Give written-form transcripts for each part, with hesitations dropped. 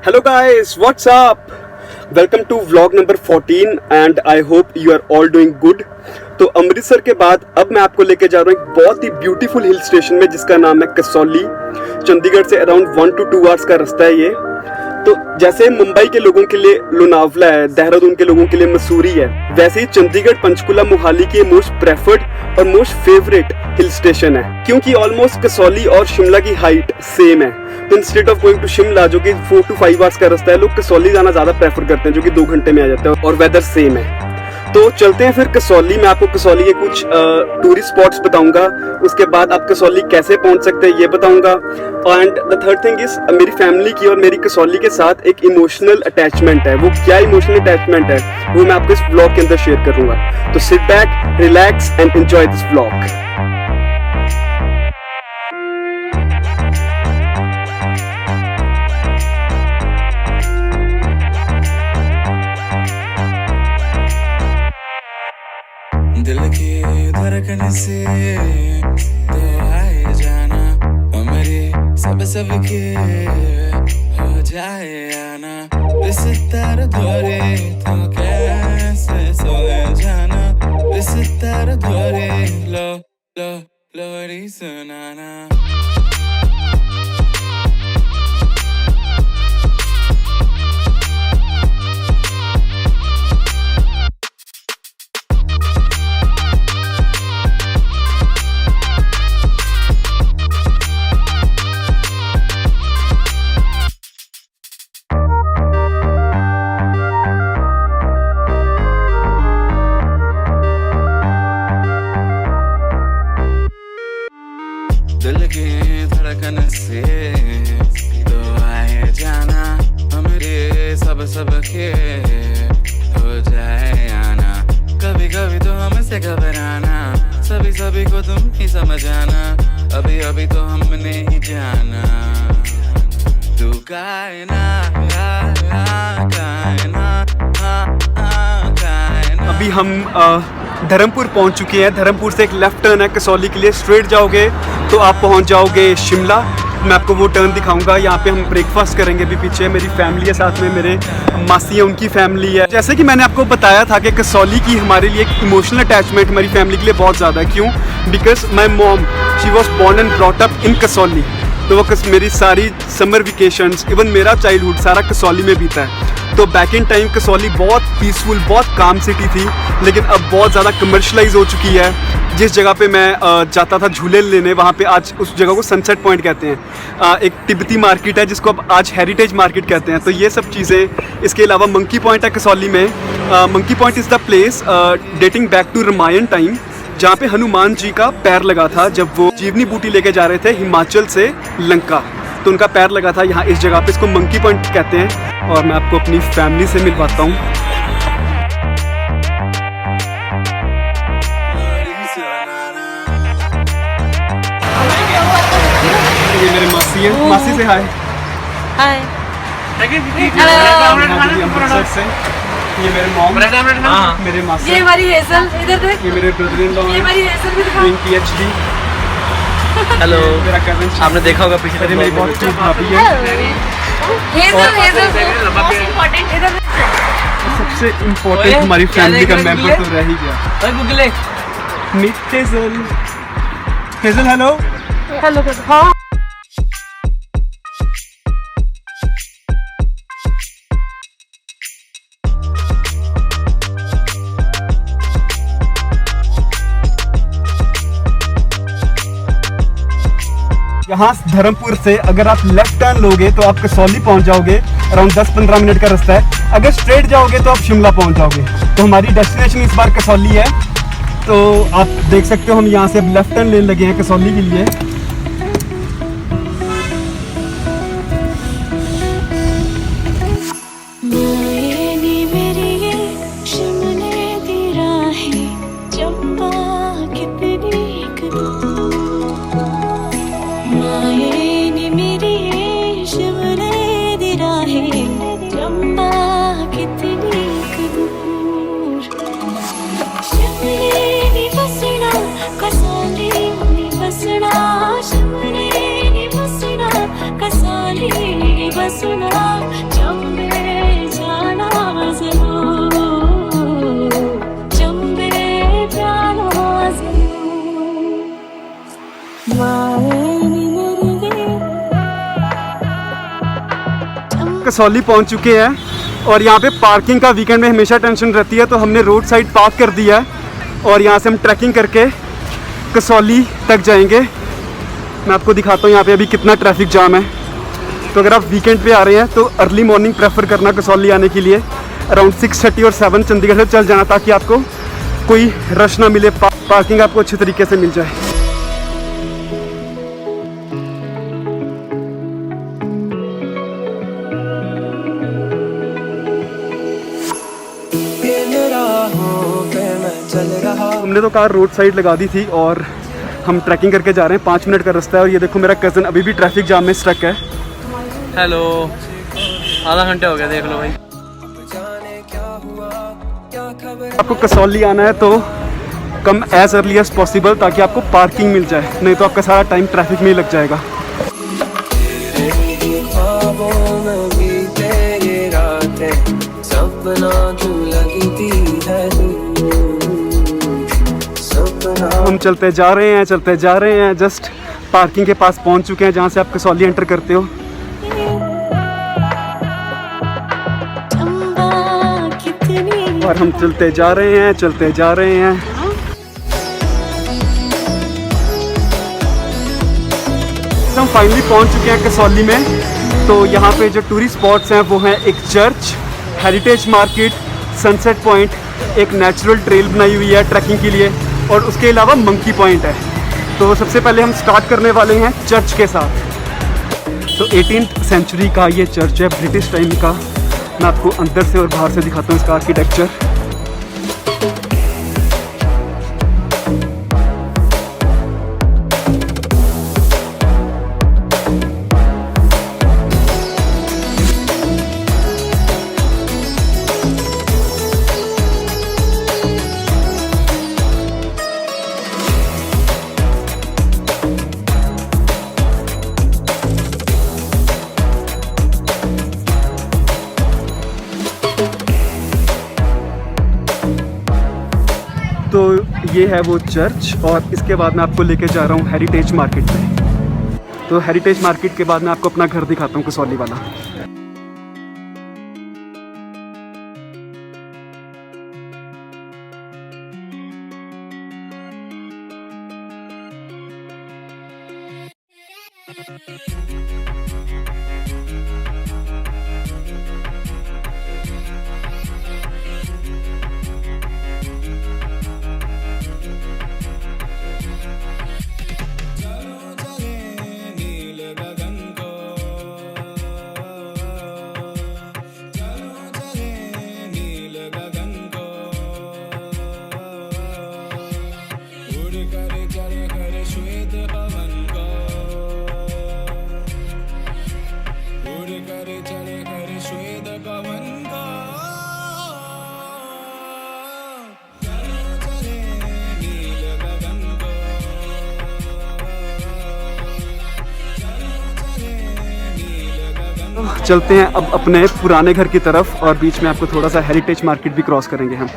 Hello guys, what's up? Welcome to vlog number 14 and I hope you are all doing good. तो अमृतसर के बाद अब मैं आपको लेके जा रहा हूँ एक बहुत ही ब्यूटीफुल हिल स्टेशन में जिसका नाम है कसौली। चंडीगढ़ से अराउंड 1 to 2 आवर्स का रास्ता है ये। तो जैसे मुंबई के लोगों के लिए लोनावला है, देहरादून के लोगों के लिए मसूरी है, वैसे ही चंडीगढ़, पंचकुला, मोहाली की मोस्ट प्रेफर्ड और मोस्ट फेवरेट हिल स्टेशन है, क्योंकि ऑलमोस्ट कसौली और शिमला की हाइट सेम है। तो instead of going to Shimla जो कि 4 to 5 आवर्स का रास्ता है, लोग कसौली जाना ज्यादा प्रेफर करते हैं जो कि 2 घंटे में आ जाता है और वेदर सेम है। तो चलते हैं फिर कसौली। मैं आपको कसौली के कुछ टूरिस्ट स्पॉट्स बताऊंगा, उसके बाद आप कसौली कैसे पहुंच सकते हैं ये बताऊंगा। And the third thing is मेरी फैमिली की और मेरी कसौली के साथ एक इमोशनल अटैचमेंट है। वो क्या इमोशनल अटैचमेंट है वो मैं आपको इस व्लॉग के अंदर शेयर करूंगा। तो sit back, relax and enjoy this vlog. दिल की धड़कन से तो आए जाना, हमारे सब के हो जाए आना। बिस्तर धोरे तो कैसे सोए जाना, बिस्तर धोरे लो लो लोरी सुनाना। दिल की धड़कन से तो आए जाना, हमारे सब के हो जाए आना। कभी कभी तो हमसे घबराना, सभी को तुम ही समझाना। अभी तो हमने ही जाना, तू कायना अभी हम धर्मपुर पहुंच चुके हैं। धर्मपुर से एक लेफ्ट टर्न है कसौली के लिए। स्ट्रेट जाओगे तो आप पहुंच जाओगे शिमला। मैं आपको वो टर्न दिखाऊंगा। यहाँ पे हम ब्रेकफास्ट करेंगे। अभी पीछे मेरी फैमिली है, साथ में मेरे मासी है, उनकी फैमिली है। जैसे कि मैंने आपको बताया था कि कसौली की हमारे लिए एक इमोशनल अटैचमेंट हमारी फैमिली के लिए बहुत ज़्यादा है। क्यों? Because my mom she was born and brought up in Kasauli. तो वो मेरी सारी समर वेकेशंस, इवन मेरा चाइल्डहुड सारा कसौली में बीता है। तो बैक इन टाइम कसौली बहुत पीसफुल, बहुत काम सिटी थी, लेकिन अब बहुत ज़्यादा कमर्शलाइज हो चुकी है। जिस जगह पे मैं जाता था झूले लेने, वहाँ पे आज उस जगह को सनसेट पॉइंट कहते हैं। एक तिब्बती मार्केट है जिसको अब आज हेरिटेज मार्केट कहते हैं। तो ये सब चीज़ें, इसके अलावा मंकी पॉइंट है कसौली में। Monkey point is the place dating back to Ramayana time, जहाँ पे हनुमान जी का पैर लगा था जब वो जीवनी बूटी लेके जा रहे थे हिमाचल से लंका। तो उनका पैर लगा था यहाँ इस जगह पे। इसको मंकी पॉइंट कहते हैं। और मैं आपको अपनी फैमिली से मिलवाता हूँ। ये मेरे मासी है। मासी से हाय। हाय। अमृतसर से ये मेरे मॉम, मेरे मासी, ये हमारी हेजल, इधर देख। ये मेरे ब्रदर इन लॉ, ये हमारी हेजल भी दिखा। PhD। हेलो, मेरा कजन, आपने देखा होगा पीछे मेरी बहुत क्यूट भाभी है। हेजल मोस्ट इम्पोर्टेंट इधर। सबसे इम्पोर्टेंट हमारी फैमिली का मेंबर तो रह ही गया। Google Meet Hazel. Hazel hello. Hello हाँ। यहाँ धर्मपुर से अगर आप लेफ्ट टर्न लोगे तो आप कसौली पहुँच जाओगे। अराउंड 10-15 मिनट का रास्ता है। अगर स्ट्रेट जाओगे तो आप शिमला पहुँच जाओगे। तो हमारी डेस्टिनेशन इस बार कसौली है। तो आप देख सकते हो हम यहाँ से अब लेफ्ट टर्न लेने लगे हैं कसौली के लिए। बसना कसौली पहुंच चुके हैं और यहाँ पे पार्किंग का वीकेंड में हमेशा टेंशन रहती है, तो हमने रोड साइड पार्क कर दिया है और यहाँ से हम ट्रैकिंग करके कसौली तक जाएंगे। मैं आपको दिखाता हूँ यहाँ पे अभी कितना ट्रैफिक जाम है। तो अगर आप वीकेंड पे आ रहे हैं तो अर्ली मॉर्निंग प्रेफर करना कसौली आने के लिए। अराउंड 6:30 और 7 चंडीगढ़ से चल जाना ताकि आपको कोई रश ना मिले, पार्किंग आपको अच्छी तरीके से मिल जाए। हमने तो कार रोड साइड लगा दी थी और हम ट्रैकिंग करके जा रहे हैं। 5 मिनट का रास्ता है और ये देखो मेरा कज़न अभी भी ट्रैफिक जाम में स्टक है। हेलो, आधा घंटे हो गया, देख लो भाई। आपको कसौली आना है तो कम एज अर्ली एज पॉसिबल ताकि आपको पार्किंग मिल जाए, नहीं तो आपका सारा टाइम ट्रैफिक में ही लग जाएगा। हम चलते जा रहे हैं, जस्ट पार्किंग के पास पहुंच चुके हैं जहां से आप कसौली एंटर करते हो। और हम चलते जा रहे हैं। हम फाइनली पहुंच चुके हैं कसौली में। तो यहाँ पे जो टूरिस्ट स्पॉट्स हैं वो हैं एक church, heritage market, sunset point, एक नेचुरल ट्रेल बनाई हुई है ट्रैकिंग के लिए और उसके अलावा मंकी पॉइंट है। तो सबसे पहले हम स्टार्ट करने वाले हैं चर्च के साथ। तो 18th सेंचुरी का ये चर्च है, ब्रिटिश टाइम का। मैं आपको अंदर से और बाहर से दिखाता हूँ इसका आर्किटेक्चर। तो ये है वो चर्च और इसके बाद मैं आपको लेके जा रहा हूँ हेरिटेज मार्केट में। तो हेरिटेज मार्केट के बाद मैं आपको अपना घर दिखाता हूँ कसौली वाला। चलते हैं अब अपने पुराने घर की तरफ और बीच में आपको थोड़ा सा हेरिटेज मार्केट भी क्रॉस करेंगे हम।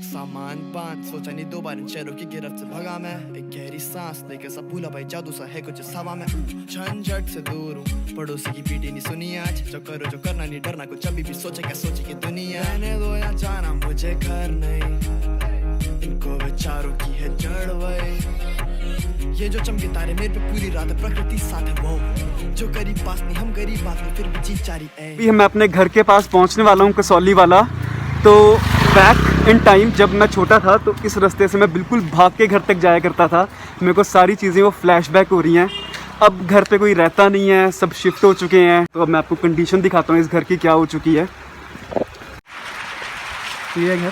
सामान बांध सोचा नहीं दो बार इन शहरों की गिरफ्त से भगा मैं, एक गहरी सांस लेकर सब भूला भाई जादू सा है कुछ हवा में। झंझट से दूर हूँ, पड़ोसी की पीटी नहीं सुनी आज, जो करो जो करना नहीं डरना, कुछ अभी भी सोचे क्या सोचे की दुनिया। रहने दो या जाना मुझे घर नहीं, इनको विचारों की है जड़ वही। ये जो चमके तारे मेरे पे पूरी रात प्रकृति साथ है, वो जो करीब पास नहीं हम गरीब बात में फिर भी जीत जारी है। अभी मैं अपने घर के पास पहुंचने वाला हूं कसौली वाला। तो बैक इन टाइम जब मैं छोटा था तो इस रास्ते से मैं बिल्कुल भाग के घर तक जाया करता था। मेरे को सारी चीज़ें वो फ्लैशबैक हो रही हैं। अब घर पे कोई रहता नहीं है, सब शिफ्ट हो चुके हैं। तो अब मैं आपको कंडीशन दिखाता हूँ इस घर की क्या हो चुकी है। ये घर,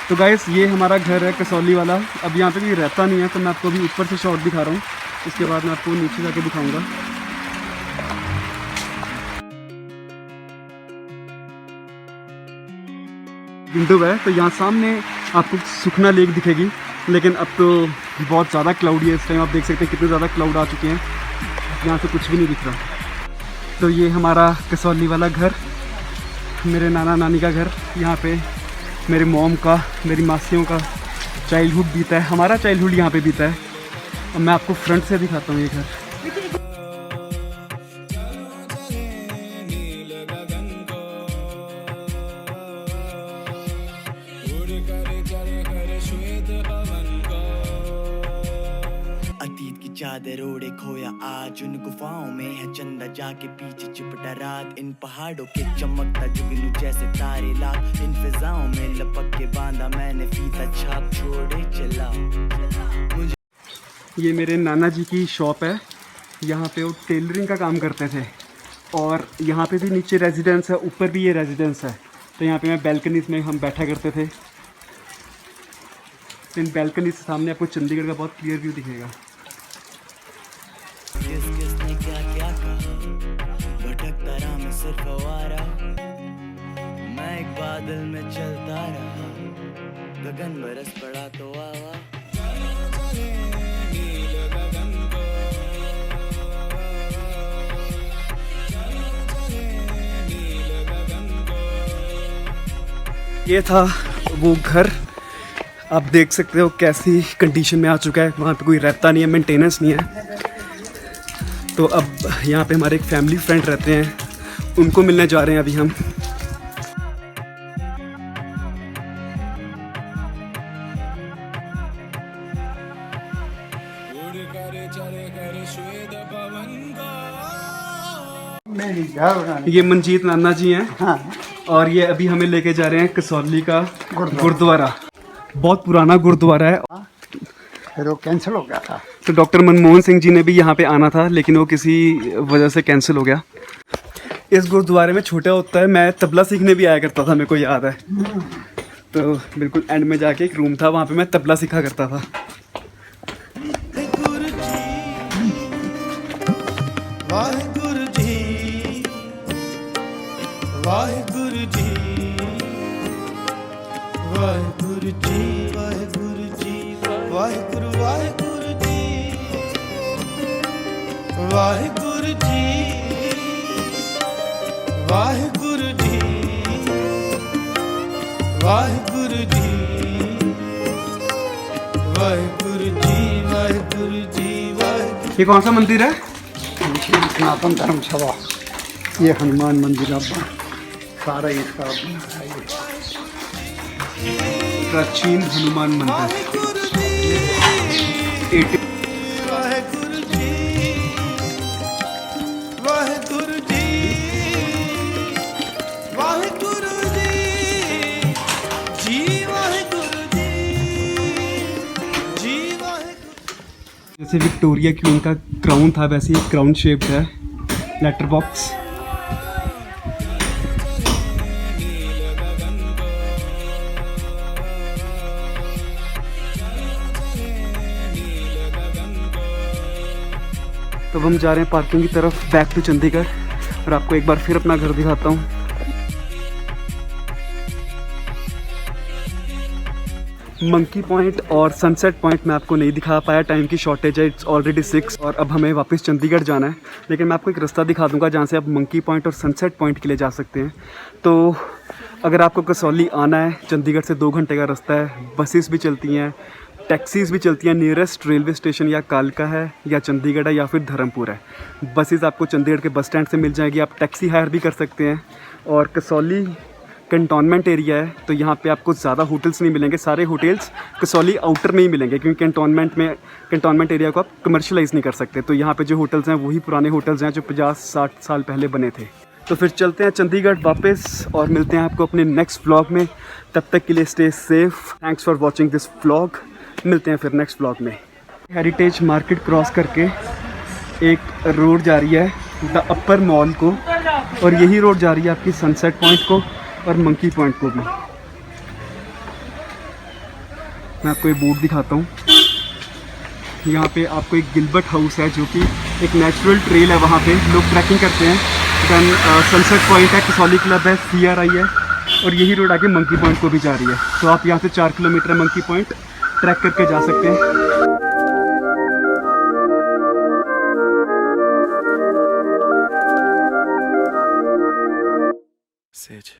तो गाइस ये हमारा घर है कसौली वाला। अब यहाँ पे कोई रहता नहीं है तो मैं आपको अभी ऊपर से शॉट दिखा रहा हूँ, इसके बाद मैं आपको नीचे जाके दिखाऊंगा। विंडो है तो यहाँ सामने आपको सुखना लेक दिखेगी, लेकिन अब तो बहुत ज़्यादा क्लाउडी है इस टाइम। आप देख सकते हैं कितने ज़्यादा क्लाउड आ चुके हैं, यहाँ से कुछ भी नहीं दिख रहा। तो ये हमारा कसौली वाला घर, मेरे नाना नानी का घर। यहाँ पे मेरे मॉम का, मेरी मासियों का चाइल्डहुड बीता है, हमारा चाइल्डहुड यहाँ पे बीता है। और मैं आपको फ्रंट से दिखाता हूँ ये घर। याद है रोड़े खोया आज उन गुफाओं में है चंदा जाके पीछे चिपटा रात इन पहाड़ों के चमकता जुगनू जैसे तारे लाख इन फिजाओं में लपक के बांधा मैंने फीता छाप छोड़े चला मुझे ये मेरे नाना जी की शॉप है। यहाँ पे वो टेलरिंग का काम करते थे और यहाँ पे भी नीचे रेजिडेंस है, ऊपर भी ये रेजिडेंस है। तो यहाँ पे मैं बैल्कनीज में हम बैठा करते थे। इन बैल्कनी से सामने आपको चंडीगढ़ का बहुत क्लियर व्यू दिखेगा। किसने क्या क्या कहा भटकता रहा मैं सिर्फ आवारा मैं एक बादल में चलता रहा गगन बरस पड़ा तो आवा ये था वो घर, आप देख सकते हो कैसी कंडीशन में आ चुका है। वहाँ पे कोई रहता नहीं है, मेंटेनेंस नहीं है। तो अब यहाँ पे हमारे एक फैमिली फ्रेंड रहते हैं, उनको मिलने जा रहे हैं अभी हम। ये मंजीत नाना जी हैं। हाँ। और ये अभी हमें लेके जा रहे हैं कसौली का गुरुद्वारा। बहुत पुराना गुरुद्वारा है। फिर वो कैंसिल हो गया था। तो डॉक्टर मनमोहन सिंह जी ने भी यहाँ पे आना था, लेकिन वो किसी वजह से कैंसिल हो गया। इस गुरुद्वारे में छोटा होता है, मैं तबला सीखने भी आया करता था, मेरे को याद है। तो बिल्कुल एंड में जाके एक रूम था, वहाँ पे मैं तबला सीखा करता था। वाहेगुरु जी वाहेगुरु जी वाहेगुरु जी वाहेगुरु जी वाहेगुरु वाहेगुरु जी वाहेगुरु जी वाहेगुरु जी वाहेगुरु जी वाहेगुरु जी वाहेगुरु जी वाहेगुरु। ये कौन सा मंदिर है? सनातन धर्म सभा। ये हनुमान मंदिर आपका सारा इसका प्राचीन हनुमान मंदिर। वाहेगुरु जी वाहेगुरु जी वाहेगुरु जी जी वाहेगुरु जी जी वाहेगुरु। जैसे विक्टोरिया क्वीन का क्राउन था, वैसे ही क्राउन शेप्ड है लेटर बॉक्स। तो हम जा रहे हैं पार्किंग की तरफ, बैक टू चंडीगढ़। और आपको एक बार फिर अपना घर दिखाता हूँ। मंकी पॉइंट और सनसेट पॉइंट मैं आपको नहीं दिखा पाया, टाइम की शॉर्टेज है, इट्स ऑलरेडी 6 और अब हमें वापस चंडीगढ़ जाना है। लेकिन मैं आपको एक रास्ता दिखा दूंगा जहाँ से आप मंकी पॉइंट और सनसेट पॉइंट के लिए जा सकते हैं। तो अगर आपको कसौली आना है, चंडीगढ़ से 2 घंटे का रास्ता है। बसेस भी चलती हैं, टैक्सीज़ भी चलती हैं। नियरेस्ट रेलवे स्टेशन या कालका है या चंडीगढ़ है या फिर धर्मपुर है। बसेस आपको चंडीगढ़ के बस स्टैंड से मिल जाएगी, आप टैक्सी हायर भी कर सकते हैं। और कसौली कंटोनमेंट एरिया है, तो यहाँ पे आपको ज़्यादा होटल्स नहीं मिलेंगे। सारे होटल्स कसौली आउटर में ही मिलेंगे, क्योंकि कंटोनमेंट एरिया को आप कमर्शलाइज़ नहीं कर सकते। तो यहाँ पे जो होटल्स हैं वही पुराने होटल्स हैं जो 50-60 साल पहले बने थे। तो फिर चलते हैं चंडीगढ़ वापस और मिलते हैं आपको अपने नेक्स्ट व्लॉग में। तब तक के लिए stay safe. Thanks for watching this vlog. मिलते हैं फिर नेक्स्ट व्लॉग में। हेरिटेज मार्केट क्रॉस करके एक रोड जा रही है द अपर मॉल को, और यही रोड जा रही है आपकी सनसेट पॉइंट को और मंकी पॉइंट को भी। मैं आपको ये बोर्ड दिखाता हूँ। यहाँ पे आपको एक गिलबर्ट हाउस है, जो कि एक नेचुरल ट्रेल है, वहाँ पे लोग ट्रैकिंग करते हैं। दैन सनसेट पॉइंट है, कसौली क्लब है, CRI है, और यही रोड आके मंकी पॉइंट को भी जा रही है। तो आप यहाँ से 4 किलोमीटर मंकी पॉइंट ट्रैक करके जा सकते हैं। Sage.